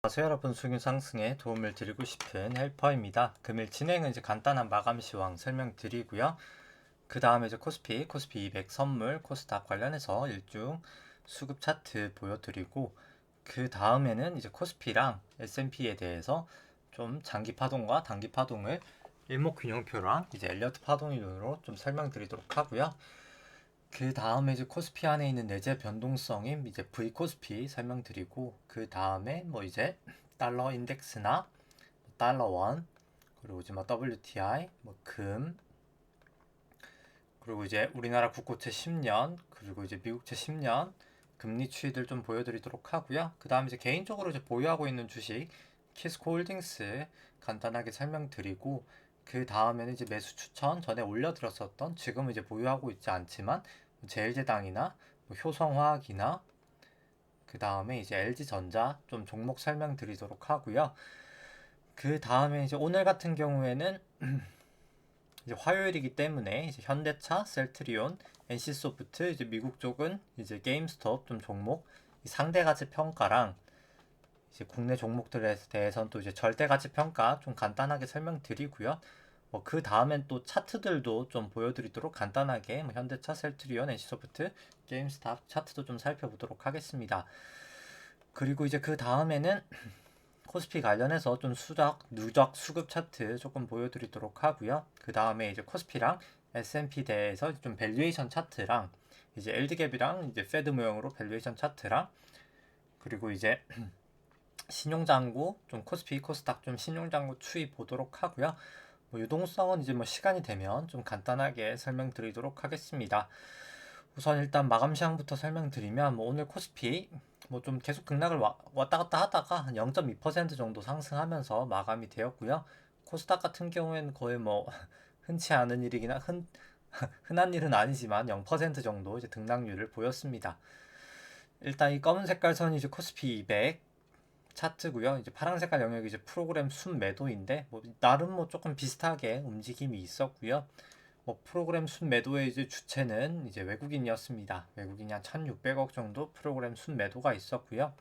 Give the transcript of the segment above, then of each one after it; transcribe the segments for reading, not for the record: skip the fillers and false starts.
안녕하세요 여러분, 수익 상승에 도움을 드리고 싶은 헬퍼입니다. 금일 진행은 이제 간단한 마감 시황 설명드리고요. 그 다음에 이제 코스피 200 선물 코스닥 관련해서 일중 수급 차트 보여드리고, 그 다음에는 이제 코스피랑 S&P에 대해서 좀 장기 파동과 단기 파동을 일목균형표랑 이제 엘리어트 파동으로 좀 설명드리도록 하고요. 그 다음에 이제 코스피 안에 있는 내재 변동성인 이제 V 코스피 설명드리고, 그 다음에 뭐 이제 달러 인덱스나 달러 원, 그리고 이제 뭐 WTI, 뭐 금, 그리고 이제 우리나라 국고채 10년, 그리고 이제 미국채 10년 금리 추이들 좀 보여드리도록 하고요. 그 다음에 이제 개인적으로 이제 보유하고 있는 주식 키스코 홀딩스 간단하게 설명드리고, 그 다음에는 이제 매수 추천 전에 올려드렸었던, 지금은 이제 보유하고 있지 않지만 제일제당이나 뭐 효성화학이나 그 다음에 이제 LG전자 좀 종목 설명드리도록 하고요. 그 다음에 이제 오늘 같은 경우에는 이제 화요일이기 때문에 이제 현대차, 셀트리온, NC소프트, 이제 미국 쪽은 이제 게임스톱 좀 종목 상대가치 평가랑 이제 국내 종목들에 대해서는 또 이제 절대가치 평가 좀 간단하게 설명드리고요. 뭐 그 다음엔 또 차트들도 좀 보여드리도록 간단하게 뭐 현대차, 셀트리온, NC소프트, 게임스탑 차트도 좀 살펴보도록 하겠습니다. 그리고 이제 그 다음에는 코스피 관련해서 좀 누적 수급 차트 조금 보여드리도록 하고요. 그 다음에 이제 코스피랑 S&P 대해서 좀 밸류에이션 차트랑 이제 LD갭이랑 이제 페드 모형으로 밸류에이션 차트랑, 그리고 이제 신용장구 좀 코스피 코스닥 좀 신용장구 추이 보도록 하고요. 뭐 유동성은 이제 뭐 시간이 되면 좀 간단하게 설명드리도록 하겠습니다. 우선 일단 마감 시황부터 설명드리면, 뭐 오늘 코스피 뭐 좀 계속 극락을 왔다 갔다 하다가 한 0.2% 정도 상승하면서 마감이 되었고요. 코스닥 같은 경우에는 거의 뭐 흔치 않은 일이긴 흔한 일은 아니지만 0% 정도 이제 등락률을 보였습니다. 일단 이 검은 색깔 선이 이제 코스피 200 차트고요. 이제 파란 색깔 영역이 이제 프로그램 순매도인데, 뭐 나름 뭐 조금 비슷하게 움직임이 있었고요. 뭐 프로그램 순매도의 이제 주체는 이제 외국인이었습니다. 외국인이 한 1,600억 정도 프로그램 순매도가 있었고요.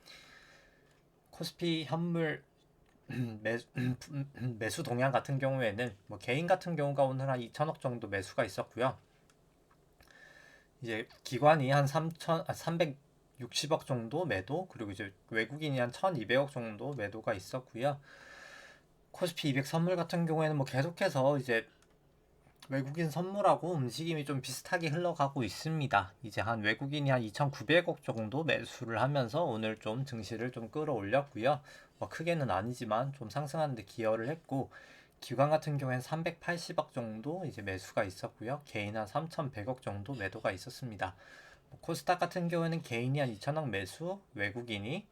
코스피 현물 매수 동향 같은 경우에는 뭐 개인 같은 경우가 오늘 한 2천억 정도 매수가 있었고요. 이제 기관이 한 360억 정도 매도, 그리고 이제 외국인이 한 1,200억 정도 매도가 있었고요. 코스피 200 선물 같은 경우에는 뭐 계속해서 이제 외국인 선물하고 움직임이 좀 비슷하게 흘러가고 있습니다. 이제 한 외국인이 한 2,900억 정도 매수를 하면서 오늘 좀 증시를 좀 끌어올렸고요. 뭐 크게는 아니지만 좀 상승하는데 기여를 했고, 기관 같은 경우에는 380억 정도 이제 매수가 있었고요. 개인 한 3,100억 정도 매도가 있었습니다. 뭐 코스닥 같은 경우에는 개인이 한 2천억 매수, 외국인이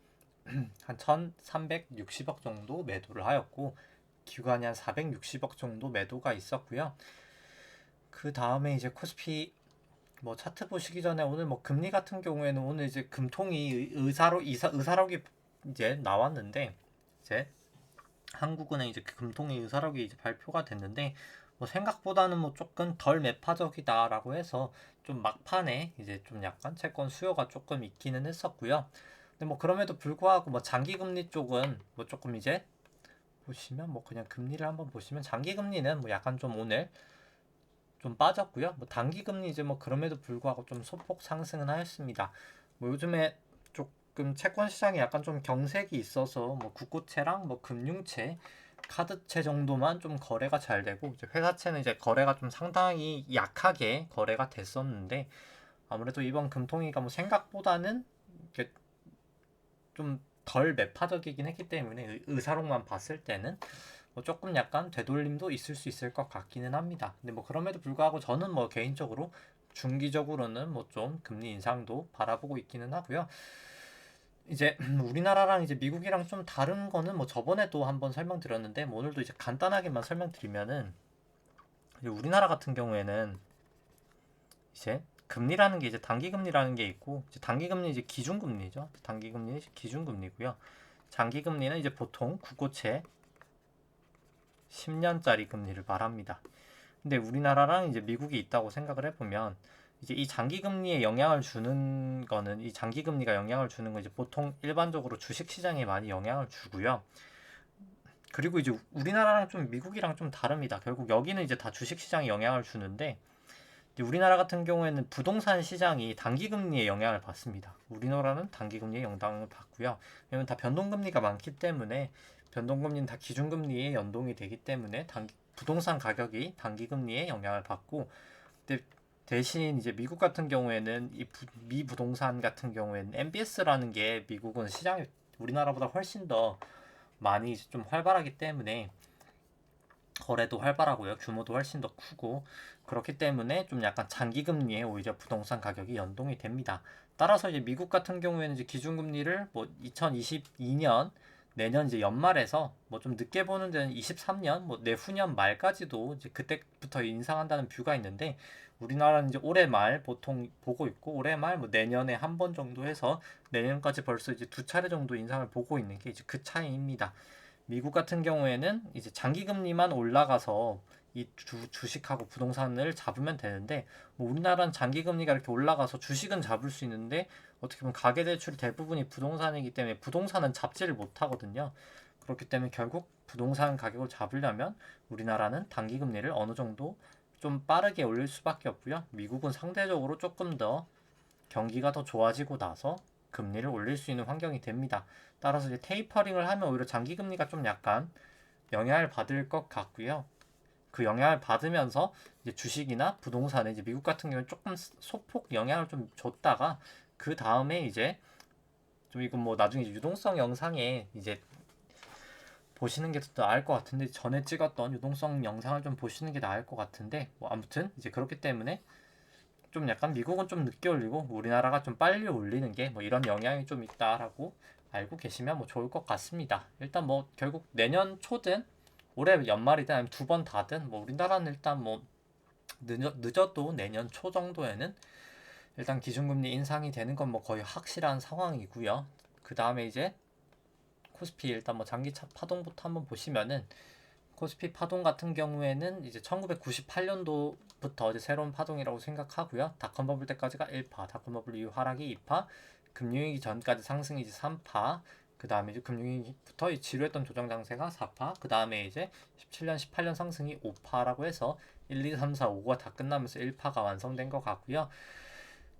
한 1,360억 정도 매도를 하였고, 기관이 한 460억 정도 매도가 있었고요. 그 다음에 이제 코스피 뭐 차트 보시기 전에, 오늘 뭐 금리 같은 경우에는 오늘 이제 금통이 의사록이 이제 나왔는데, 이제 한국은행 이제 금통위 의사록이 이제 발표가 됐는데, 뭐 생각보다는 뭐 조금 덜 매파적이다라고 해서 좀 막판에 이제 좀 약간 채권 수요가 조금 있기는 했었고요. 근데 뭐 그럼에도 불구하고 뭐 장기금리 쪽은 뭐 조금 이제 보시면, 뭐 그냥 금리를 한번 보시면 장기금리는 뭐 약간 좀 오늘 좀 빠졌고요. 뭐 단기 금리 이제 뭐 그럼에도 불구하고 좀 소폭 상승은 하였습니다. 뭐 요즘에 조금 채권 시장이 약간 좀 경색이 있어서 뭐 국고채랑 뭐 금융채, 카드채 정도만 좀 거래가 잘 되고, 이제 회사채는 이제 거래가 좀 상당히 약하게 거래가 됐었는데, 아무래도 이번 금통위가 뭐 생각보다는 이렇게 좀 덜 매파적이긴 했기 때문에 의사록만 봤을 때는 뭐 조금 약간 되돌림도 있을 수 있을 것 같기는 합니다. 근데 뭐 그럼에도 불구하고 저는 뭐 개인적으로 중기적으로는 뭐 좀 금리 인상도 바라보고 있기는 하고요. 이제 우리나라랑 이제 미국이랑 좀 다른 거는 뭐 저번에도 한번 설명드렸는데, 뭐 오늘도 이제 간단하게만 설명드리면은, 이제 우리나라 같은 경우에는 이제 금리라는 게 이제 단기금리라는 게 있고, 이제 단기금리 이제 기준금리죠. 단기금리는 기준금리고요. 장기금리는 이제 보통 국고채 10년짜리 금리를 말합니다. 근데 우리나라랑 이제 미국이 있다고 생각을 해보면, 이제 이 장기 금리에 영향을 주는 거는 이 장기 금리가 영향을 주는 건 이제 보통 일반적으로 주식 시장에 많이 영향을 주고요. 그리고 이제 우리나라랑 좀 미국이랑 좀 다릅니다. 결국 여기는 이제 다 주식 시장에 영향을 주는데 이제 우리나라 같은 경우에는 부동산 시장이 단기 금리에 영향을 받습니다. 우리나라는 단기 금리에 영향을 받고요. 왜냐면 다 변동금리가 많기 때문에 변동금리는 다 기준금리에 연동이 되기 때문에 부동산 가격이 단기 금리에 영향을 받고 근데 대신 이제 미국 같은 경우에는 미 부동산 같은 경우에는 MBS라는 게 미국은 시장이 우리나라보다 훨씬 더 많이 좀 활발하기 때문에 거래도 활발하고요. 규모도 훨씬 더 크고 그렇기 때문에 좀 약간 장기 금리에 오히려 부동산 가격이 연동이 됩니다. 따라서 이제 미국 같은 경우에는 이제 기준금리를 뭐 2022년 내년 이제 연말에서 뭐 좀 늦게 보는 데는 23년 뭐 내후년 말까지도 이제 그때부터 인상한다는 뷰가 있는데 우리나라는 이제 올해 말 보통 보고 있고 올해 말 뭐 내년에 한 번 정도 해서 내년까지 벌써 이제 두 차례 정도 인상을 보고 있는 게 이제 그 차이입니다. 미국 같은 경우에는 이제 장기 금리만 올라가서 이 주식하고 부동산을 잡으면 되는데 뭐 우리나라는 장기 금리가 이렇게 올라가서 주식은 잡을 수 있는데 어떻게 보면 가계 대출이 대부분이 부동산이기 때문에 부동산은 잡지를 못하거든요. 그렇기 때문에 결국 부동산 가격을 잡으려면 우리나라는 단기 금리를 어느 정도 좀 빠르게 올릴 수밖에 없고요. 미국은 상대적으로 조금 더 경기가 더 좋아지고 나서 금리를 올릴 수 있는 환경이 됩니다. 따라서 이제 테이퍼링을 하면 오히려 장기 금리가 좀 약간 영향을 받을 것 같고요. 그 영향을 받으면서 이제 주식이나 부동산에 이제 미국 같은 경우는 조금 소폭 영향을 좀 줬다가 그 다음에 이제 좀 이건 뭐 나중에 유동성 영상에 이제 보시는 게 더 나을 것 같은데 전에 찍었던 유동성 영상을 좀 보시는 게 나을 것 같은데 뭐 아무튼 이제 그렇기 때문에 좀 약간 미국은 좀 늦게 올리고 우리나라가 좀 빨리 올리는 게 뭐 이런 영향이 좀 있다라고 알고 계시면 뭐 좋을 것 같습니다. 일단 뭐 결국 내년 초든 올해 연말이든 아니면 두 번 다든 뭐 우리나라는 일단 뭐 늦어도 내년 초 정도에는 일단 기준금리 인상이 되는 건 뭐 거의 확실한 상황이고요. 그 다음에 이제 코스피 일단 뭐 장기차 파동부터 한번 보시면은 코스피 파동 같은 경우에는 이제 1998년도부터 이제 새로운 파동이라고 생각하고요. 닷컴 버블 때까지가 1파, 닷컴 버블 이후 하락이 2파, 금융위기 전까지 상승이 이제 3파, 그 다음에 이제 금융위기부터 지루했던 조정 장세가 4파, 그 다음에 이제 17년, 18년 상승이 5파라고 해서 1, 2, 3, 4, 5가 다 끝나면서 1파가 완성된 것 같고요.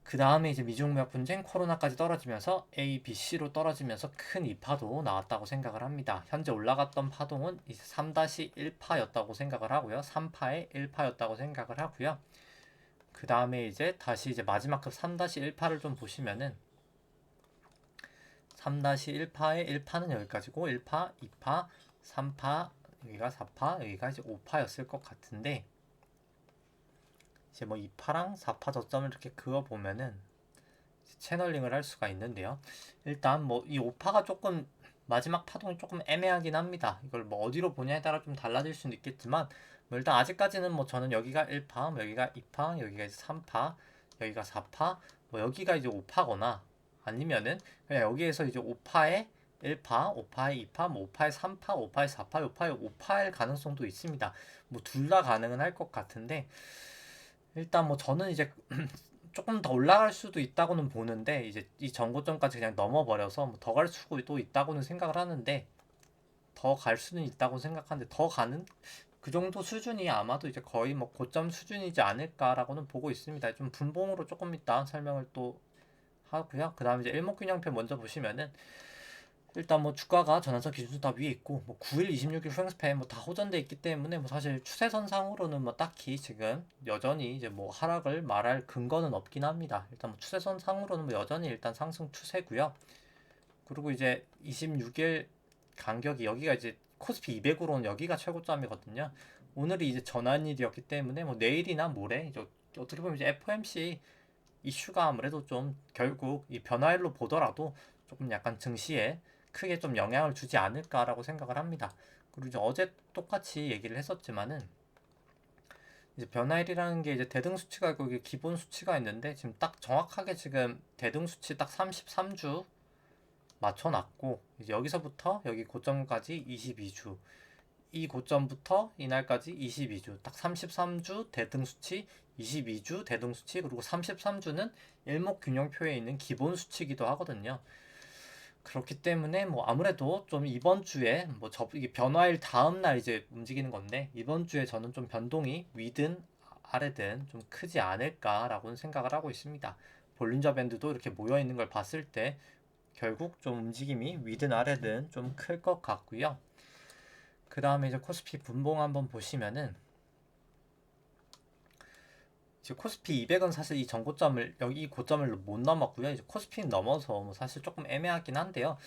그 다음에 이제 미중 무역 분쟁, 코로나까지 떨어지면서 A, B, C로 떨어지면서 큰 2파도 나왔다고 생각을 합니다. 현재 올라갔던 파동은 이제 3-1파였다고 생각을 하고요. 3파에 1파였다고 생각을 하고요. 그 다음에 이제 다시 이제 마지막 급 3-1파를 좀 보시면은 3-1파의 1파는 여기까지고 1파, 2파, 3파, 여기가 4파, 여기가 이제 5파였을 것 같은데 이제 뭐 2파랑 4파 저점을 이렇게 그어 보면은 채널링을 할 수가 있는데요. 일단 뭐 이 5파가 조금 마지막 파동이 조금 애매하긴 합니다. 이걸 뭐 어디로 보냐에 따라 좀 달라질 수는 있겠지만 뭐 일단 아직까지는 뭐 저는 여기가 1파, 뭐 여기가 2파, 여기가 이제 3파, 여기가 4파, 뭐 여기가 이제 5파거나 아니면은 그냥 여기에서 이제 5파에 1파, 5파에 2파, 뭐 5파에 3파, 5파에 4파, 5파에 5파일 가능성도 있습니다. 뭐 둘 다 가능은 할 것 같은데 일단 뭐 저는 이제 조금 더 올라갈 수도 있다고는 보는데 이제 이 전고점까지 그냥 넘어버려서 뭐 더 갈 수도 있다고는 생각을 하는데 더 갈 수는 있다고 생각하는데 더 가는 그 정도 수준이 아마도 이제 거의 뭐 고점 수준이지 않을까라고는 보고 있습니다. 좀 분봉으로 조금 이따 설명을 또 하고요. 그 다음에 이제 일목균형표 먼저 보시면은 일단 뭐 주가가 전환선 기준선 다 위에 있고 뭐 9일, 26일 후행스팬 뭐 다 호전돼 있기 때문에 뭐 사실 추세선상으로는 뭐 딱히 지금 여전히 이제 뭐 하락을 말할 근거는 없긴 합니다. 일단 뭐 추세선상으로는 뭐 여전히 일단 상승 추세고요. 그리고 이제 26일 간격이 여기가 이제 코스피 200으로는 여기가 최고점이거든요. 오늘이 이제 전환일이었기 때문에 뭐 내일이나 모레 이제 어떻게 보면 이제 FOMC 이슈가 아무래도 좀 결국 이 변화일로 보더라도 조금 약간 증시에 크게 좀 영향을 주지 않을까라고 생각을 합니다. 그리고 이제 어제 똑같이 얘기를 했었지만은 이제 변화일이라는 게 이제 대등 수치가 있고 이게 기본 수치가 있는데 지금 딱 정확하게 지금 대등 수치 딱 33주 맞춰놨고 이제 여기서부터 여기 고점까지 22주 이 고점부터 이날까지 22주 딱 33주 대등 수치 22주 대등 수치, 그리고 33주는 일목균형표에 있는 기본 수치이기도 하거든요. 그렇기 때문에 뭐 아무래도 좀 이번 주에 뭐 이게 변화일 다음 날 이제 움직이는 건데, 이번 주에 저는 좀 변동이 위든 아래든 좀 크지 않을까라고는 생각을 하고 있습니다. 볼린저 밴드도 이렇게 모여 있는 걸 봤을 때 결국 좀 움직임이 위든 아래든 좀 클 것 같고요. 그 다음에 이제 코스피 분봉 한번 보시면은, 이제 코스피 200은 사실 이 전고점을 여기 이 고점을 못 넘었고요. 이제 코스피는 넘어서 뭐 사실 조금 애매하긴 한데요.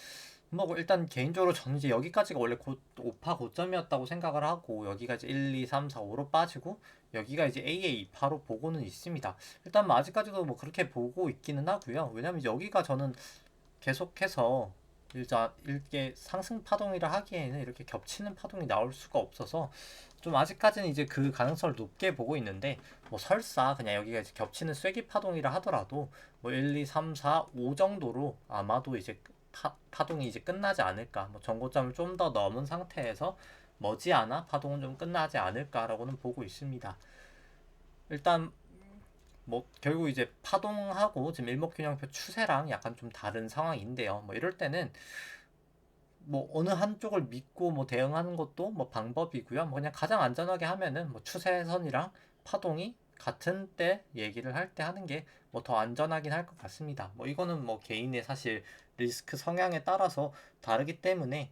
뭐 일단 개인적으로 저는 이제 여기까지가 원래 5파 고점이었다고 생각을 하고, 여기가 이제 1, 2, 3, 4, 5로 빠지고 여기가 이제 AA 2파로 보고는 있습니다. 일단 뭐 아직까지도 뭐 그렇게 보고 있기는 하고요. 왜냐면 여기가 저는 계속해서 일단 이게 상승 파동이라 하기에는 이렇게 겹치는 파동이 나올 수가 없어서 좀 아직까지는 이제 그 가능성을 높게 보고 있는데, 뭐 설사 그냥 여기가 이제 겹치는 쐐기 파동이라 하더라도 뭐 1, 2, 3, 4, 5 정도로 아마도 이제 파동이 이제 끝나지 않을까, 뭐 전고점을 좀 더 넘은 상태에서 머지않아 파동은 좀 끝나지 않을까라고는 보고 있습니다. 일단 뭐 결국 이제 파동하고 지금 일목균형표 추세랑 약간 좀 다른 상황인데요. 뭐 이럴 때는 뭐 어느 한쪽을 믿고 뭐 대응하는 것도 뭐 방법이고요. 뭐 그냥 가장 안전하게 하면은 뭐 추세선이랑 파동이 같은 때 얘기를 할 때 하는 게 뭐 더 안전하긴 할 것 같습니다. 뭐 이거는 뭐 개인의 사실 리스크 성향에 따라서 다르기 때문에,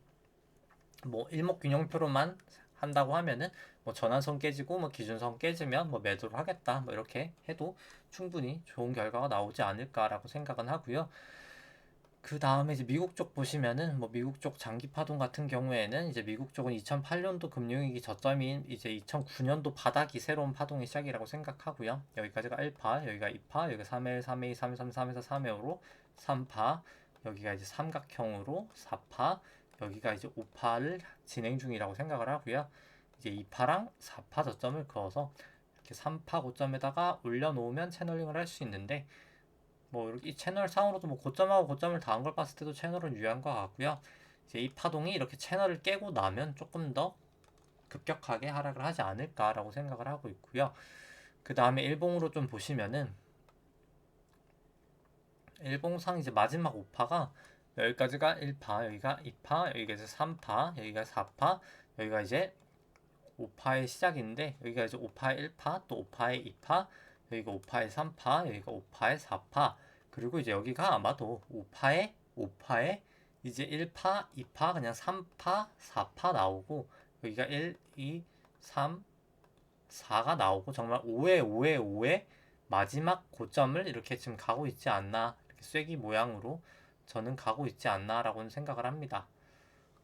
뭐 일목균형표로만 한다고 하면은 뭐 전환선 깨지고 뭐 기준선 깨지면 뭐 매도를 하겠다, 뭐 이렇게 해도 충분히 좋은 결과가 나오지 않을까라고 생각은 하고요. 그 다음에 이제 미국 쪽 보시면은, 뭐 미국 쪽 장기 파동 같은 경우에는 이제 미국 쪽은 2008년도 금융위기 저점인 이제 2009년도 바닥이 새로운 파동의 시작이라고 생각하고요. 여기까지가 1파, 여기가 2파, 여기가 3회, 3회, 3회, 3회, 3에서 3회로 3파, 여기가 이제 삼각형으로 4파, 여기가 이제 5파를 진행 중이라고 생각을 하고요. 이제 2파랑 4파 저점을 그어서 이렇게 3파 고점에다가 올려놓으면 채널링을 할 수 있는데, 뭐 이렇게 이 채널 상으로도 뭐 고점하고 고점을 닿은 걸 봤을 때도 채널은 유효한 것 같고요. 이제 이 파동이 이렇게 채널을 깨고 나면 조금 더 급격하게 하락을 하지 않을까라고 생각을 하고 있고요. 그 다음에 일봉으로 좀 보시면은, 일봉상 이제 마지막 5파가 여기까지가 1파, 여기가 2파, 여기가 이제 3파, 여기가 4파, 여기가 이제 5파의 시작인데, 여기가 이제 5파의 1파, 또 5파의 2파, 여기가 5파의 3파, 여기가 5파의 4파, 그리고 이제 여기가 아마도 5파의 이제 1파, 2파, 그냥 3파, 4파 나오고, 여기가 1, 2, 3, 4가 나오고, 정말 5에 5에 5에 마지막 고점을 이렇게 지금 가고 있지 않나, 이렇게 쐐기 모양으로 저는 가고 있지 않나라고는 생각을 합니다.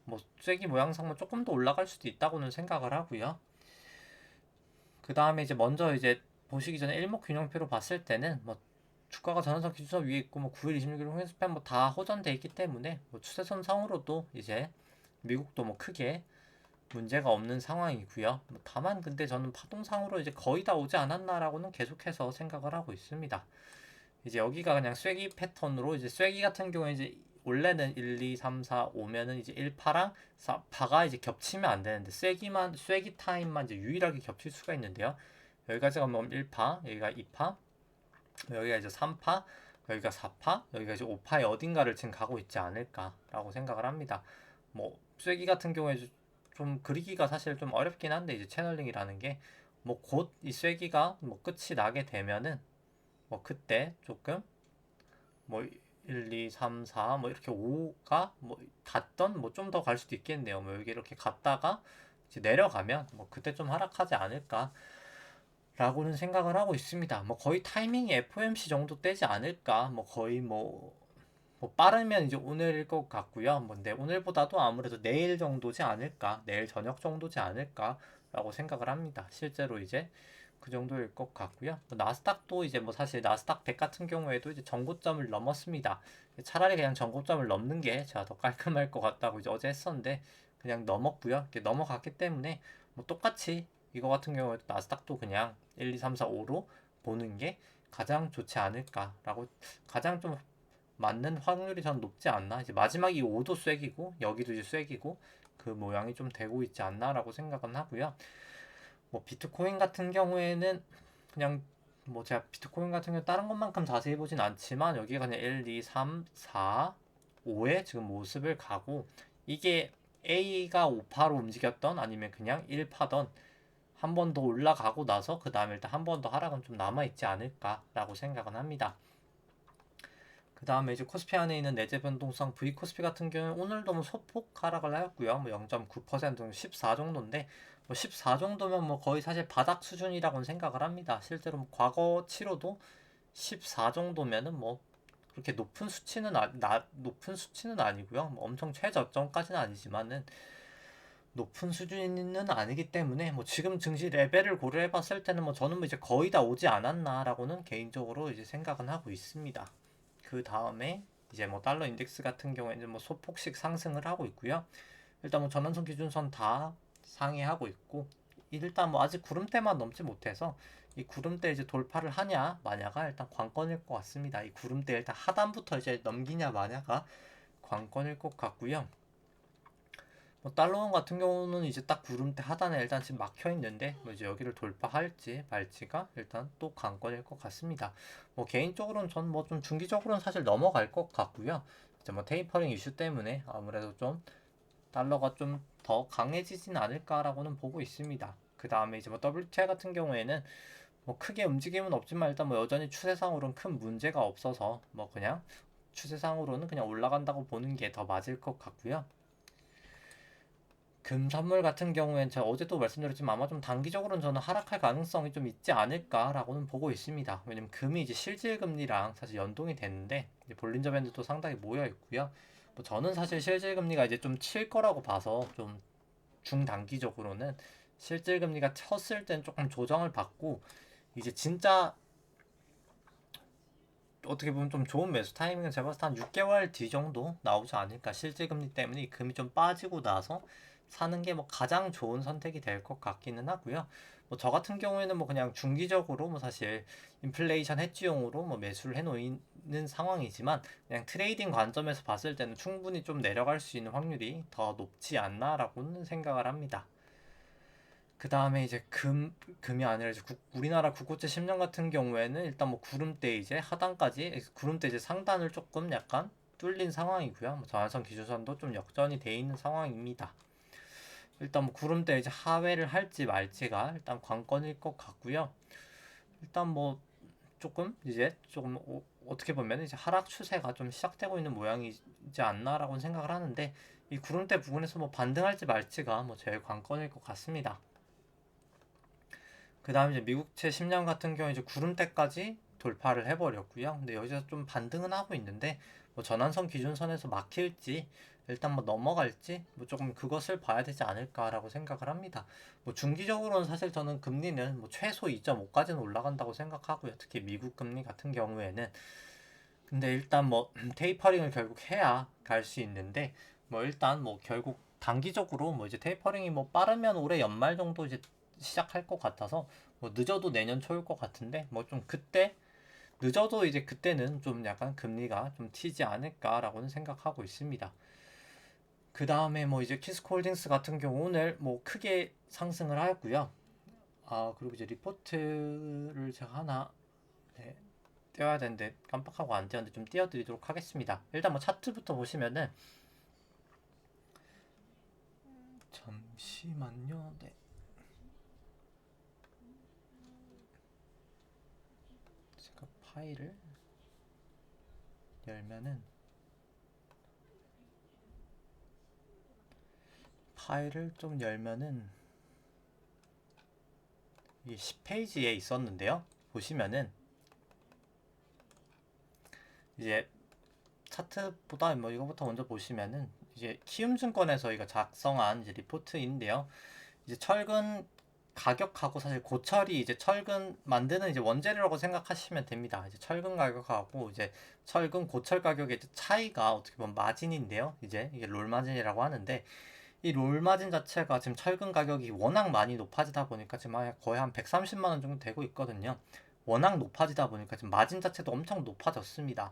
뭐 쐐기 모양상은 조금 더 올라갈 수도 있다고는 생각을 하고요. 그 다음에 이제 먼저 이제 보시기 전에 일목균형표로 봤을 때는 뭐 주가가 전환선 기준선 위에 있고 뭐 9일 26일 홍익스팬 뭐 다 호전돼 있기 때문에 뭐 추세선 상으로도 이제 미국도 뭐 크게 문제가 없는 상황이고요. 뭐 다만 근데 저는 파동상으로 이제 거의 다 오지 않았나라고는 계속해서 생각을 하고 있습니다. 이제 여기가 그냥 쐐기 패턴으로, 이제 쐐기 같은 경우에 이제 원래는 1, 2, 3, 4, 5면은 이제 1파랑 4파가 이제 겹치면 안 되는데, 쐐기 타임만 이제 유일하게 겹칠 수가 있는데요. 여기까지가 뭐 1파, 여기가 2파, 여기가 이제 3파, 여기가 4파, 여기가 이제 5파의 어딘가를 지금 가고 있지 않을까라고 생각을 합니다. 뭐 쐐기 같은 경우에 좀 그리기가 사실 좀 어렵긴 한데, 이제 채널링이라는 게 뭐 곧 이 쐐기가 뭐 끝이 나게 되면은 뭐 그때 조금 뭐 1, 2, 3, 4, 뭐 이렇게 5가 뭐 닿던 뭐 좀 더 갈 수도 있겠네요. 뭐 여기 이렇게 갔다가 이제 내려가면 뭐 그때 좀 하락하지 않을까라고는 생각을 하고 있습니다. 뭐 거의 타이밍이 FOMC 정도 되지 않을까. 뭐 거의 뭐 빠르면 이제 오늘일 것 같고요. 뭐 근데 오늘보다도 아무래도 내일 정도지 않을까, 내일 저녁 정도지 않을까라고 생각을 합니다. 실제로 이제 그 정도일 것 같고요. 뭐 나스닥도 이제 뭐 사실 나스닥 100 같은 경우에도 이제 전고점을 넘었습니다. 차라리 그냥 전고점을 넘는 게 제가 더 깔끔할 것 같다고 이제 어제 했었는데, 그냥 넘었고요. 이렇게 넘어갔기 때문에 뭐 똑같이 이거 같은 경우에도 나스닥도 그냥 1, 2, 3, 4, 5로 보는 게 가장 좋지 않을까라고, 가장 좀 맞는 확률이 전 높지 않나. 이제 마지막이 5도 쐐기고 여기도 이제 쐐기고 그 모양이 좀 되고 있지 않나라고 생각은 하고요. 뭐 비트코인 같은 경우에는 그냥 뭐 제가 비트코인 같은 경우 다른 것만큼 자세히 보진 않지만 여기가 그냥 1, 2, 3, 4, 5의 지금 모습을 가고 이게 A가 5파로 움직였던 아니면 그냥 1파던 한 번 더 올라가고 나서 그 다음에 일단 한 번 더 하락은 좀 남아있지 않을까라고 생각은 합니다. 그 다음에 이제 코스피 안에 있는 내재 변동성 V코스피 같은 경우는 오늘도 뭐 소폭 하락을 하였고요. 뭐 0.9% 14 정도인데 뭐 14 정도면 뭐 거의 사실 바닥 수준이라고는 생각을 합니다. 실제로 뭐 과거치로도 14 정도면은 뭐 그렇게 높은 수치는 아니고요. 뭐 엄청 최저점까지는 아니지만은 높은 수준은 아니기 때문에 뭐 지금 증시 레벨을 고려해 봤을 때는 뭐 저는 뭐 이제 거의 다 오지 않았나라고는 개인적으로 이제 생각은 하고 있습니다. 그 다음에 이제 뭐 달러 인덱스 같은 경우에는 뭐 소폭씩 상승을 하고 있고요. 일단 뭐 전환선 기준선 다 상회하고 있고 일단 뭐 아직 구름대만 넘지 못해서 이 구름대 이제 돌파를 하냐 마냐가 일단 관건일 것 같습니다. 이 구름대 일단 하단부터 이제 넘기냐 마냐가 관건일 것 같고요. 뭐 달러원 같은 경우는 이제 딱 구름대 하단에 일단 지금 막혀 있는데 뭐 이제 여기를 돌파할지 말지가 일단 또 관건일 것 같습니다. 뭐 개인적으로는 전 뭐 좀 중기적으로는 사실 넘어갈 것 같고요. 이제 뭐 테이퍼링 이슈 때문에 아무래도 좀 달러가 좀 더 강해지진 않을까라고는 보고 있습니다. 그 다음에 이제 뭐 WTI 같은 경우에는 뭐 크게 움직임은 없지만 일단 뭐 여전히 추세상으로는 큰 문제가 없어서 뭐 그냥 추세상으로는 그냥 올라간다고 보는 게 더 맞을 것 같고요. 금 선물 같은 경우엔 제가 어제도 말씀드렸지만 아마 좀 단기적으로는 저는 하락할 가능성이 좀 있지 않을까라고는 보고 있습니다. 왜냐면 금이 이제 실질 금리랑 사실 연동이 되는데 볼린저 밴드도 상당히 모여 있고요. 뭐 저는 사실 실질 금리가 이제 좀 칠 거라고 봐서 좀 중단기적으로는 실질 금리가 쳤을 땐 조금 조정을 받고 이제 진짜 어떻게 보면 좀 좋은 매수 타이밍은 제가 봤을 때 한 6개월 뒤 정도 나오지 않을까. 실질 금리 때문에 이 금이 좀 빠지고 나서 사는 게 뭐 가장 좋은 선택이 될 것 같기는 하고요. 뭐 저 같은 경우에는 뭐 그냥 중기적으로 뭐 사실 인플레이션 해지용으로 뭐 매수를 해놓는 상황이지만 그냥 트레이딩 관점에서 봤을 때는 충분히 좀 내려갈 수 있는 확률이 더 높지 않나라고는 생각을 합니다. 그 다음에 이제 금이 아니라 이제 우리나라 국고채 10년 같은 경우에는 일단 뭐 구름대 이제 하단까지, 구름대 이제 상단을 조금 약간 뚫린 상황이고요. 뭐 전환선 기준선도 좀 역전이 돼 있는 상황입니다. 일단 뭐 구름대 이제 하회를 할지 말지가 일단 관건일 것 같고요. 일단 뭐 조금 이제 조금 어떻게 보면 이제 하락 추세가 좀 시작되고 있는 모양이지 않나라고 생각을 하는데 이 구름대 부분에서 뭐 반등할지 말지가 뭐 제일 관건일 것 같습니다. 그 다음에 이제 미국채 10년 같은 경우 이제 구름대까지 돌파를 해버렸고요. 근데 여기서 좀 반등은 하고 있는데 뭐 전환선 기준선에서 막힐지 일단 뭐 넘어갈지 뭐 조금 그것을 봐야 되지 않을까라고 생각을 합니다. 뭐 중기적으로는 사실 저는 금리는 뭐 최소 2.5까지는 올라간다고 생각하고요. 특히 미국 금리 같은 경우에는 근데 일단 뭐 테이퍼링을 결국 해야 갈 수 있는데 뭐 일단 뭐 결국 단기적으로 뭐 이제 테이퍼링이 뭐 빠르면 올해 연말 정도 이제 시작할 것 같아서 뭐 늦어도 내년 초일 것 같은데 뭐 좀 그때 늦어도 이제 그때는 좀 약간 금리가 좀 튀지 않을까라고는 생각하고 있습니다. 그 다음에 뭐 이제 키스코홀딩스 같은 경우 오늘 뭐 크게 상승을 하였고요. 아 그리고 이제 리포트를 제가 하나 네, 띄워야 되는데 깜빡하고 안 띄웠는데 좀 띄워드리도록 하겠습니다. 일단 뭐 차트부터 보시면은 잠시만요. 네. 제가 파일을 열면은 파일을 좀 열면은 이게 10페이지에 있었는데요. 보시면은 이제 차트보다 뭐 이거부터 먼저 보시면은 이제 키움증권에서 이거 작성한 이제 리포트인데요. 이제 철근 가격하고 사실 고철이 이제 철근 만드는 이제 원재료라고 생각하시면 됩니다. 이제 철근 가격하고 이제 철근 고철 가격의 차이가 어떻게 보면 마진인데요. 이제 이게 롤 마진이라고 하는데 이 롤 마진 자체가 지금 철근 가격이 워낙 많이 높아지다 보니까 지금 거의 한 130만 원 정도 되고 있거든요. 워낙 높아지다 보니까 지금 마진 자체도 엄청 높아졌습니다.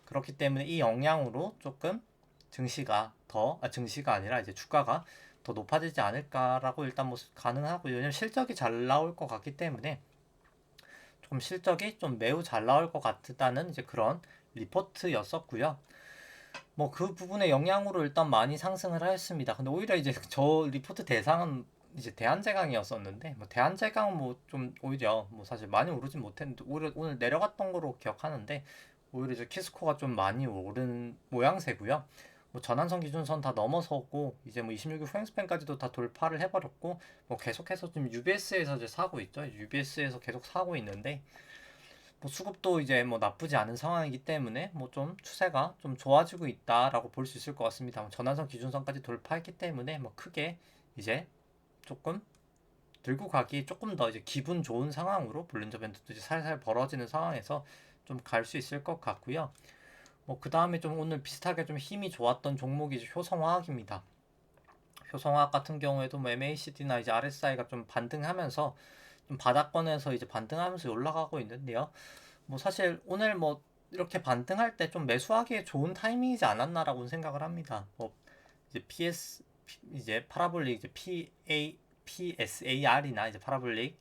그렇기 때문에 이 영향으로 조금 증시가 아니라 이제 주가가 더 높아지지 않을까라고 일단 뭐 가능하고 왜냐면 실적이 잘 나올 것 같기 때문에 조금 실적이 좀 매우 잘 나올 것 같다는 이제 그런 리포트였었고요. 뭐 그 부분의 영향으로 일단 많이 상승을 하였습니다. 근데 오히려 이제 저 리포트 대상은 이제 대한제강이었었는데 뭐 대한제강 뭐 좀 오히려 뭐 사실 많이 오르진 못했는데 오히려 오늘 내려갔던 거로 기억하는데 오히려 이제 키스코가 좀 많이 오른 모양새고요. 뭐 전환선 기준선 다 넘어서고 이제 뭐 26일 후행스팬까지도 다 돌파를 해버렸고 뭐 계속해서 지금 UBS에서 이제 사고 있죠. UBS에서 계속 사고 있는데 뭐 수급도 이제 뭐 나쁘지 않은 상황이기 때문에 뭐 좀 추세가 좀 좋아지고 있다라고 볼 수 있을 것 같습니다. 뭐 전환선 기준선까지 돌파했기 때문에 뭐 크게 이제 조금 들고 가기 조금 더 이제 기분 좋은 상황으로 볼린저 밴드도 이제 살살 벌어지는 상황에서 좀 갈 수 있을 것 같고요. 뭐 그 다음에 좀 오늘 비슷하게 좀 힘이 좋았던 종목이 이제 효성화학입니다. 효성화학 같은 경우에도 뭐 MACD나 이제 RSI가 좀 반등하면서 좀 바닥권에서 이제 반등하면서 올라가고 있는데요. 뭐 사실 오늘 뭐 이렇게 반등할 때 좀 매수하기에 좋은 타이밍이지 않았나라고 생각을 합니다. 뭐 이제 이제 파라볼릭 이제 PSAR이나 이제 파라볼릭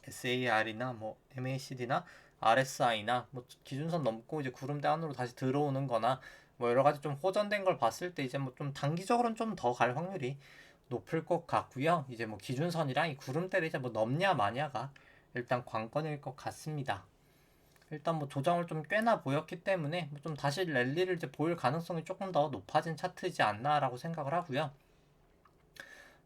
SAR이나 뭐 MACD나 RSI나 뭐 기준선 넘고 이제 구름대 안으로 다시 들어오는 거나 뭐 여러 가지 좀 호전된 걸 봤을 때 이제 뭐 좀 단기적으로는 좀 더 갈 확률이 높을 것 같고요. 이제 뭐 기준선이랑 이 구름대를 이제 뭐 넘냐 마냐가 일단 관건일 것 같습니다. 일단 뭐 조정을 좀 꽤나 보였기 때문에 뭐좀 다시 랠리를 이제 보일 가능성이 조금 더 높아진 차트이지 않나라고 생각을 하고요.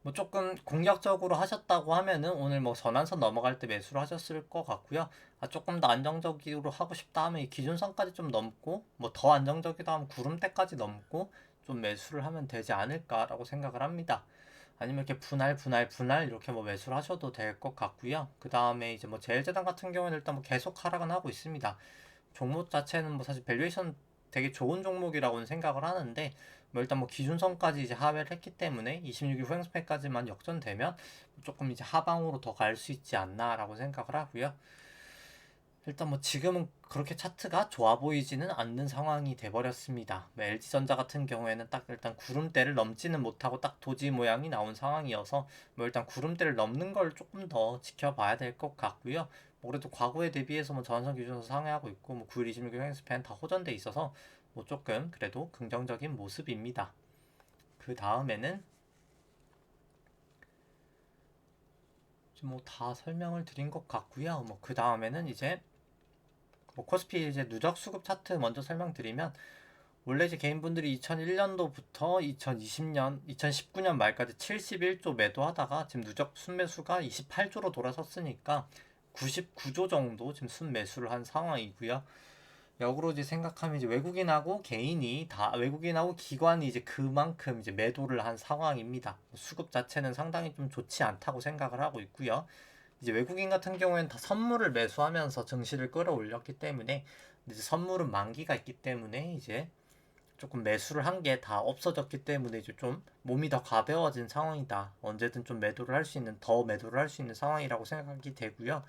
뭐 조금 공격적으로 하셨다고 하면은 오늘 뭐 전환선 넘어갈 때 매수를 하셨을 것 같고요. 아, 조금 더 안정적으로 하고 싶다 하면 이 기준선까지 좀 넘고 뭐 더 안정적이다 하면 구름대까지 넘고 좀 매수를 하면 되지 않을까라고 생각을 합니다. 아니면 이렇게 분할 이렇게 뭐 매수를 하셔도 될 것 같고요. 그 다음에 이제 뭐 제일제당 같은 경우는 일단 뭐 계속 하락은 하고 있습니다. 종목 자체는 뭐 사실 밸류에이션 되게 좋은 종목이라고는 생각을 하는데 뭐 일단 뭐 기준선까지 이제 하회를 했기 때문에 26일 후행스펙까지만 역전되면 조금 이제 하방으로 더 갈 수 있지 않나라고 생각을 하고요. 일단 뭐 지금은 그렇게 차트가 좋아 보이지는 않는 상황이 돼버렸습니다. 뭐 LG전자 같은 경우에는 딱 일단 구름대를 넘지는 못하고 딱 도지 모양이 나온 상황이어서 뭐 일단 구름대를 넘는 걸 조금 더 지켜봐야 될 것 같고요. 뭐 그래도 과거에 대비해서 뭐 전선 기준에서 상회하고 있고 뭐 9일 26일 행스팬 다 호전돼 있어서 뭐 조금 그래도 긍정적인 모습입니다. 그 다음에는 뭐 다 설명을 드린 것 같고요. 뭐 그 다음에는 이제 뭐 코스피 이제 누적 수급 차트 먼저 설명드리면 원래 이제 개인분들이 2001년도부터 2020년, 2019년 말까지 71조 매도하다가 지금 누적 순매수가 28조로 돌아섰으니까 99조 정도 지금 순매수를 한 상황이고요. 역으로 이제 생각하면 이제 외국인하고 개인이 다 외국인하고 기관이 이제 그만큼 이제 매도를 한 상황입니다. 수급 자체는 상당히 좀 좋지 않다고 생각을 하고 있고요. 이제 외국인 같은 경우에는 다 선물을 매수하면서 증시를 끌어올렸기 때문에 이제 선물은 만기가 있기 때문에 이제 조금 매수를 한 게 다 없어졌기 때문에 이제 좀 몸이 더 가벼워진 상황이다. 언제든 좀 매도를 할 수 있는 더 매도를 할 수 있는 상황이라고 생각이 되고요.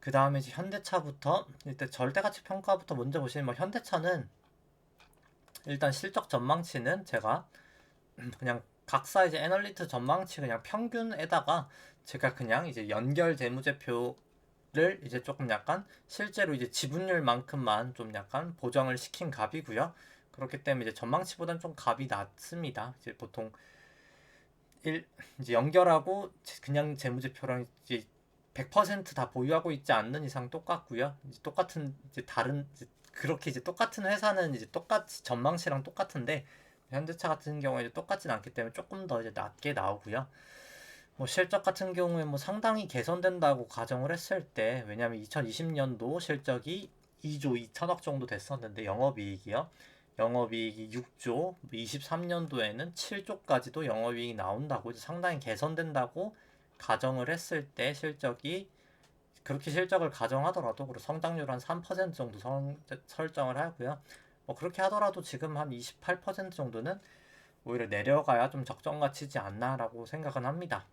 그 다음에 이제 현대차부터 일단 절대가치 평가부터 먼저 보시면 뭐 현대차는 일단 실적 전망치는 제가 그냥 각사 이제 애널리트 전망치 그냥 평균에다가 제가 그냥 이제 연결 재무제표를 이제 조금 약간 실제로 이제 지분율만큼만 좀 약간 보정을 시킨 값이고요. 그렇기 때문에 이제 전망치보다는 좀 값이 낮습니다. 이제 보통 이제 연결하고 그냥 재무제표랑 이제 100%다 보유하고 있지 않는 이상 똑같고요. 이제 똑같은 이제 다른 이제 그렇게 이제 똑같은 회사는 이제 똑같이 전망치랑 똑같은데 현대차 같은 경우에 이제 똑같진 않기 때문에 조금 더 이제 낮게 나오고요. 뭐 실적 같은 경우에 뭐 상당히 개선된다고 가정을 했을 때 왜냐하면 2020년도 실적이 2조 2천억 정도 됐었는데 영업이익이 6조, 23년도에는 7조까지도 영업이익이 나온다고 상당히 개선된다고 가정을 했을 때 실적이 그렇게 실적을 가정하더라도 그리고 성장률 한 3% 정도 설정을 하고요. 뭐 그렇게 하더라도 지금 한 28% 정도는 오히려 내려가야 좀 적정가치지 않나라고 생각은 합니다.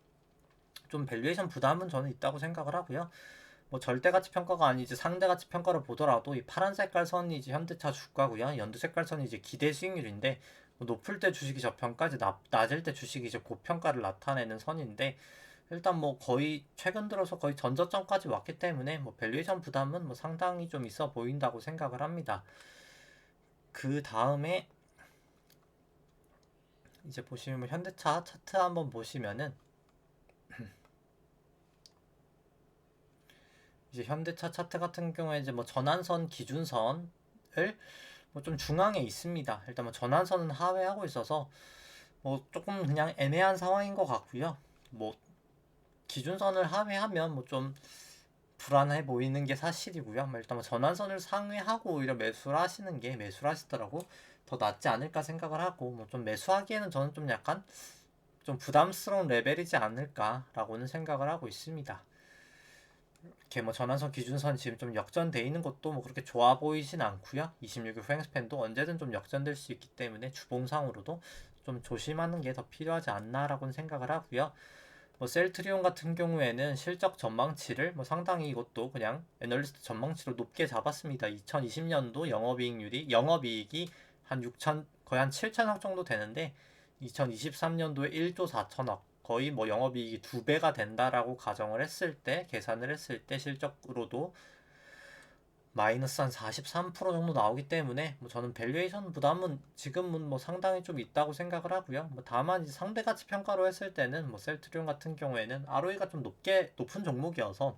좀 밸류에이션 부담은 저는 있다고 생각을 하고요. 뭐 절대가치 평가가 아니지 상대가치 평가를 보더라도 이 파란 색깔 선이 이제 현대차 주가고요. 연두 색깔 선이 이제 기대 수익률인데 뭐 높을 때 주식이 저평가, 이제 낮을 때 주식이 이제 고평가를 나타내는 선인데 일단 뭐 거의 최근 들어서 거의 전저점까지 왔기 때문에 뭐 밸류에이션 부담은 뭐 상당히 좀 있어 보인다고 생각을 합니다. 그 다음에 이제 보시면 뭐 현대차 차트 한번 보시면은 이제 현대차 차트 같은 경우에 이제 뭐 전환선 기준선을 뭐 좀 중앙에 있습니다. 일단 뭐 전환선은 하회하고 있어서 뭐 조금 그냥 애매한 상황인 것 같고요. 뭐 기준선을 하회하면 뭐 좀 불안해 보이는 게 사실이고요. 뭐 일단 뭐 전환선을 상회하고 오히려 매수를 하시는 게 매수를 하시더라고 더 낫지 않을까 생각을 하고 뭐 좀 매수하기에는 저는 좀 약간 좀 부담스러운 레벨이지 않을까라고는 생각을 하고 있습니다. 이렇게 뭐 전환선 기준선 지금 좀 역전돼 있는 것도 뭐 그렇게 좋아 보이진 않고요. 26일 후행스팬도 언제든 좀 역전될 수 있기 때문에 주봉상으로도 좀 조심하는 게 더 필요하지 않나라고는 생각을 하고요. 뭐 셀트리온 같은 경우에는 실적 전망치를 뭐 상당히 이것도 그냥 애널리스트 전망치로 높게 잡았습니다. 2020년도 영업이익이 한 6천 거의 한 7천억 정도 되는데 2023년도에 1조 4천억 거의 뭐 영업이익이 2배가 된다라고 가정을 했을 때 계산을 했을 때 실적으로도 마이너스 한 43% 정도 나오기 때문에 뭐 저는 밸류에이션 부담은 지금은 뭐 상당히 좀 있다고 생각을 하고요. 뭐 다만 이제 상대 가치 평가로 했을 때는 뭐 셀트리온 같은 경우에는 ROE가 좀 높은 종목이어서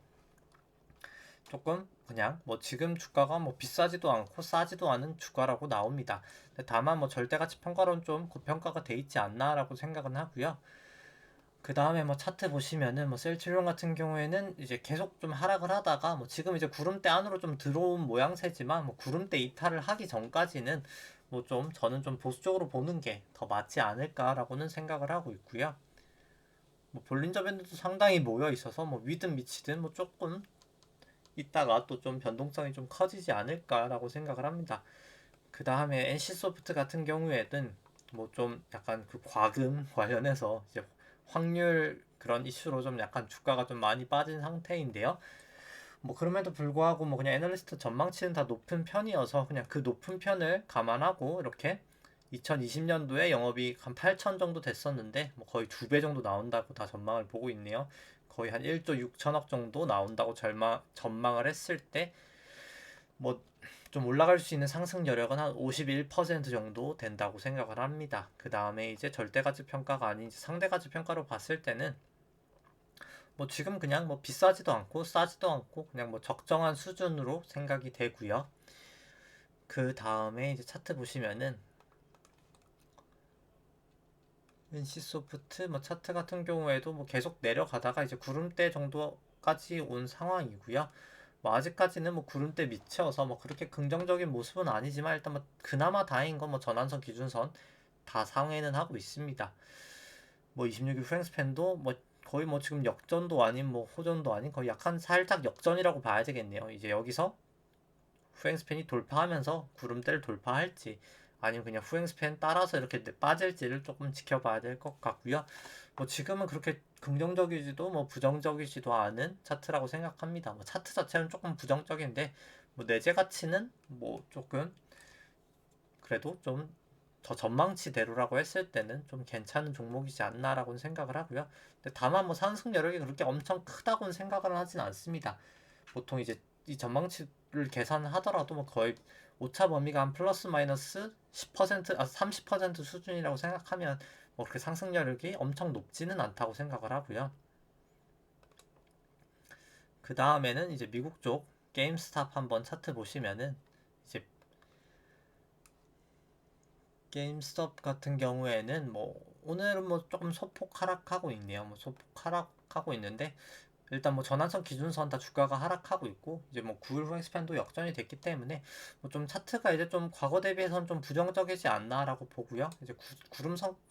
조금 그냥 뭐 지금 주가가 뭐 비싸지도 않고 싸지도 않은 주가라고 나옵니다. 다만 뭐 절대 가치 평가로는 좀 고평가가 돼 있지 않나라고 생각은 하고요. 그 다음에 뭐 차트 보시면은 뭐 셀트리온 같은 경우에는 이제 계속 좀 하락을 하다가 뭐 지금 이제 구름대 안으로 좀 들어온 모양새지만 뭐 구름대 이탈을 하기 전까지는 뭐 좀 저는 좀 보수적으로 보는 게 더 맞지 않을까라고는 생각을 하고 있고요. 뭐 볼린저 밴드도 상당히 모여 있어서 뭐 위든 미치든 뭐 조금 있다가 또 좀 변동성이 좀 커지지 않을까라고 생각을 합니다. 그 다음에 NC소프트 같은 경우에는 뭐 좀 약간 그 과금 관련해서 이제 확률 그런 이슈로 좀 약간 주가가 좀 많이 빠진 상태인데요. 뭐 그럼에도 불구하고 뭐 그냥 애널리스트 전망치는 다 높은 편이어서 그냥 그 높은 편을 감안하고 이렇게 2020년도에 영업이익 한 8천 정도 됐었는데 뭐 거의 2배 정도 나온다고 다 전망을 보고 있네요. 거의 한 1조 6천억 정도 나온다고 전망을 했을 때 뭐 좀 올라갈 수 있는 상승 여력은 한 51% 정도 된다고 생각을 합니다. 그 다음에 이제 절대가치 평가가 아닌 상대가치 평가로 봤을 때는 뭐 지금 그냥 뭐 비싸지도 않고 싸지도 않고 그냥 뭐 적정한 수준으로 생각이 되고요. 그 다음에 이제 차트 보시면은 NC소프트 뭐 차트 같은 경우에도 뭐 계속 내려가다가 이제 구름대 정도까지 온 상황이고요. 뭐 아직까지는 뭐 구름대 밑이어서 뭐 그렇게 긍정적인 모습은 아니지만 일단 뭐 그나마 다행인 건 뭐 전환선 기준선 다 상회는 하고 있습니다. 뭐 26일 프랭스팬도 뭐 거의 뭐 지금 역전도 아닌 뭐 호전도 아닌 거의 약간 살짝 역전이라고 봐야 되겠네요. 이제 여기서 후행스팬이 돌파하면서 구름대를 돌파할지 아니면 그냥 후행스팬 따라서 이렇게 빠질지를 조금 지켜봐야 될 것 같고요. 뭐 지금은 그렇게 긍정적이지도 뭐 부정적이지도 않은 차트라고 생각합니다. 뭐 차트 자체는 조금 부정적인데 뭐 내재 가치는 뭐 조금 그래도 좀 더 전망치대로라고 했을 때는 좀 괜찮은 종목이지 않나라고는 생각을 하고요. 근데 다만 뭐 상승 여력이 그렇게 엄청 크다고는 생각을 하진 않습니다. 보통 이제 이 전망치를 계산하더라도 뭐 거의 오차 범위가 한 플러스 마이너스 10% 30% 수준이라고 생각하면 뭐 그렇게 상승력이 엄청 높지는 않다고 생각을 하고요. 그 다음에는 이제 미국 쪽 게임스탑 한번 차트 보시면은 이제 게임스톱 같은 경우에는 뭐 오늘은 뭐 조금 소폭 하락하고 있네요. 뭐 소폭 하락하고 있는데 일단 뭐 전환선 기준선 다 주가가 하락하고 있고 이제 뭐 9일 후행 스팬도 역전이 됐기 때문에 뭐 좀 차트가 이제 좀 과거 대비해서는 좀 부정적이지 않나라고 보고요. 이제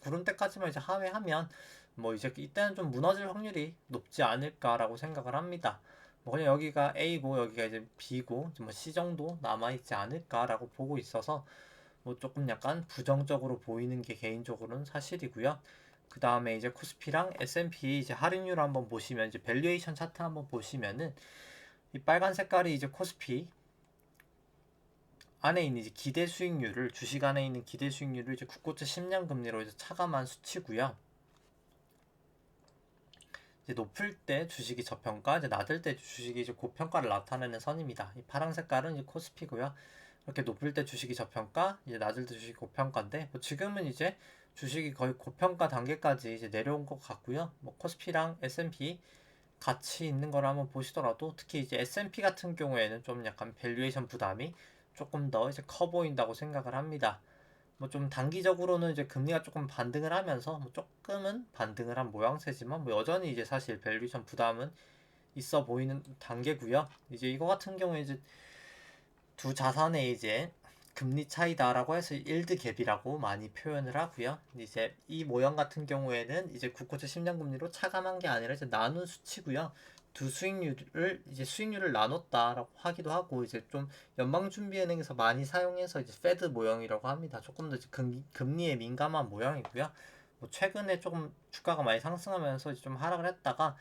구름대까지만 이제 하회하면 뭐 이제 이때는 좀 무너질 확률이 높지 않을까라고 생각을 합니다. 뭐 그냥 여기가 A고 여기가 이제 B고 이제 뭐 C 정도 남아 있지 않을까라고 보고 있어서 뭐 조금 약간 부정적으로 보이는 게 개인적으로는 사실이고요. 그 다음에 이제 코스피랑 S&P 이제 할인율 한번 보시면 이제 밸류에이션 차트 한번 보시면은 이 빨간 색깔이 이제 코스피 안에 있는 이제 기대 수익률을 주식 안에 있는 기대 수익률을 이제 국고채 10년 금리로 이제 차감한 수치고요. 이제 높을 때 주식이 저평가, 이제 낮을 때 주식이 이제 고평가를 나타내는 선입니다. 이 파란 색깔은 이제 코스피고요. 이렇게 높을 때 주식이 저평가, 이제 낮을 때 주식이 고평가인데, 뭐 지금은 이제 주식이 거의 고평가 단계까지 이제 내려온 것 같고요. 뭐 코스피랑 S&P 같이 있는 걸 한번 보시더라도, 특히 이제 S&P 같은 경우에는 좀 약간 밸류에이션 부담이 조금 더 이제 커 보인다고 생각을 합니다. 뭐 좀 단기적으로는 이제 금리가 조금 반등을 하면서 뭐 조금은 반등을 한 모양새지만 뭐 여전히 이제 사실 밸류에이션 부담은 있어 보이는 단계고요. 이제 이거 같은 경우에 이제 두 자산의 이제 금리 차이다라고 해서 일드 갭이라고 많이 표현을 하고요. 이제 이 모형 같은 경우에는 이제 국고채 10년 금리로 차감한 게 아니라 이제 나눈 수치고요. 두 수익률을 나눴다라고 하기도 하고, 이제 좀 연방준비은행에서 많이 사용해서 이제 페드 모형이라고 합니다. 조금 더 이제 금리에 민감한 모형이고요. 뭐 최근에 조금 주가가 많이 상승하면서 이제 좀 하락을 했다가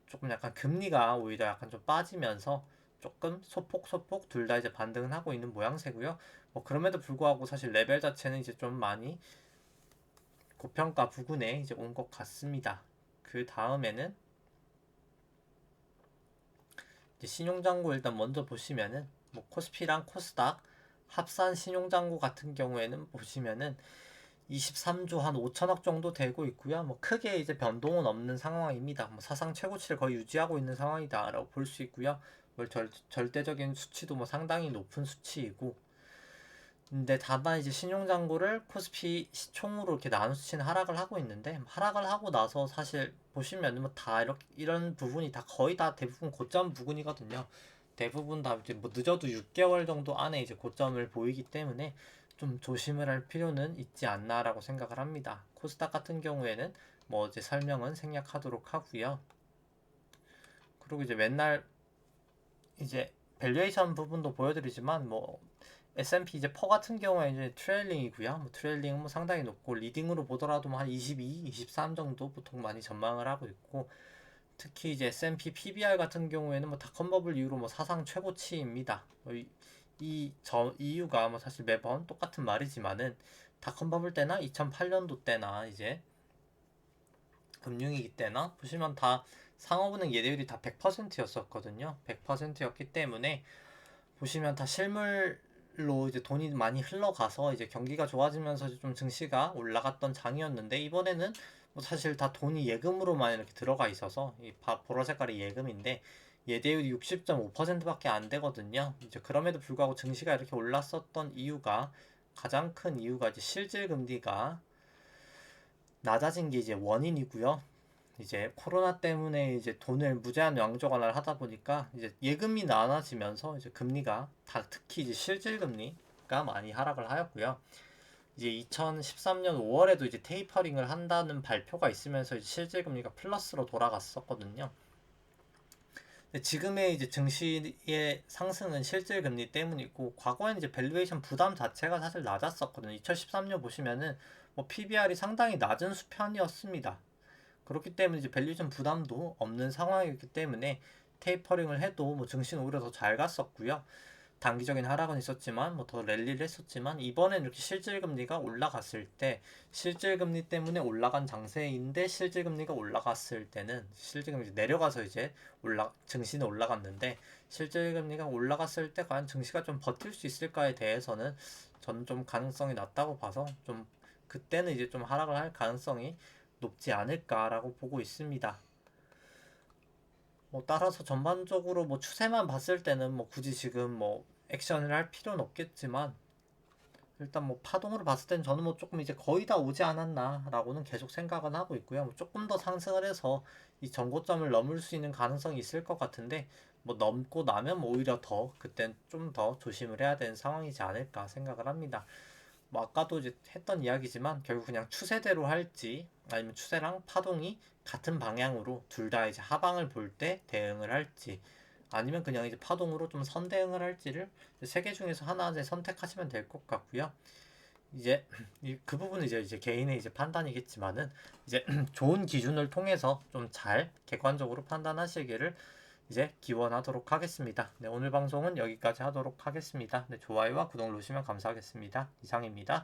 조금 약간 금리가 오히려 약간 좀 빠지면서 조금 소폭 둘 다 이제 반등을 하고 있는 모양새고요. 뭐 그럼에도 불구하고 사실 레벨 자체는 이제 좀 많이 고평가 부근에 이제 온 것 같습니다. 그 다음에는 이제 신용잔고 일단 먼저 보시면은 뭐 코스피랑 코스닥 합산 신용잔고 같은 경우에는 보시면은 23조 한 5천억 정도 되고 있고요. 뭐 크게 이제 변동은 없는 상황입니다. 뭐 사상 최고치를 거의 유지하고 있는 상황이다라고 볼 수 있고요. 뭐 절대적인 수치도 뭐 상당히 높은 수치이고, 근데 다만 이제 신용잔고를 코스피 시총으로 이렇게 나눈 수치는 하락을 하고 있는데, 하락을 하고 나서 사실 보시면 뭐 다 이런 부분이 다 거의 다 대부분 고점 부근이거든요. 대부분 다 이제 뭐 늦어도 6개월 정도 안에 이제 고점을 보이기 때문에 좀 조심을 할 필요는 있지 않나라고 생각을 합니다. 코스닥 같은 경우에는 뭐 이제 설명은 생략하도록 하고요. 그리고 이제 맨날 이제 밸류에이션 부분도 보여드리지만 뭐 S&P 이제 퍼 같은 경우에 이제 트레일링이고요. 뭐 트레일링은 뭐 상당히 높고, 리딩으로 보더라도 뭐 한 22, 23 정도 보통 많이 전망을 하고 있고, 특히 이제 S&P PBR 같은 경우에는 뭐 닷컴 버블 이후로 뭐 사상 최고치입니다. 이유가 뭐 사실 매번 똑같은 말이지만은 닷컴 버블 때나 2008년도 때나 이제 금융위기 때나 보시면 다 상업은행 예대율이 다 100%였었거든요. 100%였기 때문에 보시면 다 실물로 이제 돈이 많이 흘러가서 이제 경기가 좋아지면서 좀 증시가 올라갔던 장이었는데, 이번에는 뭐 사실 다 돈이 예금으로만 이렇게 들어가 있어서 이 보라 색깔이 예금인데 예대율이 60.5%밖에 안 되거든요. 이제 그럼에도 불구하고 증시가 이렇게 올랐었던 이유가, 가장 큰 이유가 이제 실질 금리가 낮아진 게 이제 원인이고요. 이제 코로나 때문에 이제 돈을 무제한 양조관을 하다 보니까 이제 예금이 많아지면서 이제 금리가 특히 이제 실질 금리가 많이 하락을 하였고요. 이제 2013년 5월에도 이제 테이퍼링을 한다는 발표가 있으면서 이제 실질 금리가 플러스로 돌아갔었거든요. 근데 지금의 이제 증시의 상승은 실질 금리 때문이고, 과거에는 이제 밸류에이션 부담 자체가 사실 낮았었거든요. 2013년 보시면은 뭐 PBR이 상당히 낮은 수편이었습니다. 그렇기 때문에 이제 밸류에이션 부담도 없는 상황이기 때문에 테이퍼링을 해도 뭐 증시는 오히려 더 잘 갔었고요. 단기적인 하락은 있었지만 뭐 더 랠리를 했었지만, 이번엔 이렇게 실질금리가 올라갔을 때, 실질금리 때문에 올라간 장세인데 실질금리가 올라갔을 때는, 실질금리 내려가서 이제 증시는 올라갔는데 실질금리가 올라갔을 때 과연 증시가 좀 버틸 수 있을까에 대해서는 저는 좀 가능성이 낮다고 봐서, 좀 그때는 이제 좀 하락을 할 가능성이 높지 않을까라고 보고 있습니다. 뭐 따라서 전반적으로 뭐 추세만 봤을 때는 뭐 굳이 지금 뭐 액션을 할 필요는 없겠지만, 일단 뭐 파동으로 봤을 땐 저는 뭐 조금 이제 거의 다 오지 않았나라고는 계속 생각은 하고 있고요. 뭐 조금 더 상승을 해서 이 전고점을 넘을 수 있는 가능성이 있을 것 같은데, 뭐 넘고 나면 뭐 오히려 더 그땐 좀 더 조심을 해야 되는 상황이지 않을까 생각을 합니다. 뭐 아까도 이제 했던 이야기지만 결국 그냥 추세대로 할지, 아니면 추세랑 파동이 같은 방향으로 둘 다 이제 하방을 볼 때 대응을 할지, 아니면 그냥 이제 파동으로 좀 선대응을 할지를 세 개 중에서 하나 이제 선택하시면 될 것 같고요. 이제 그 부분은 이제 개인의 이제 판단이겠지만은, 이제 좋은 기준을 통해서 좀 잘 객관적으로 판단하시기를 이제 기원하도록 하겠습니다. 네, 오늘 방송은 여기까지 하도록 하겠습니다. 네, 좋아요와 구독 누르시면 감사하겠습니다. 이상입니다.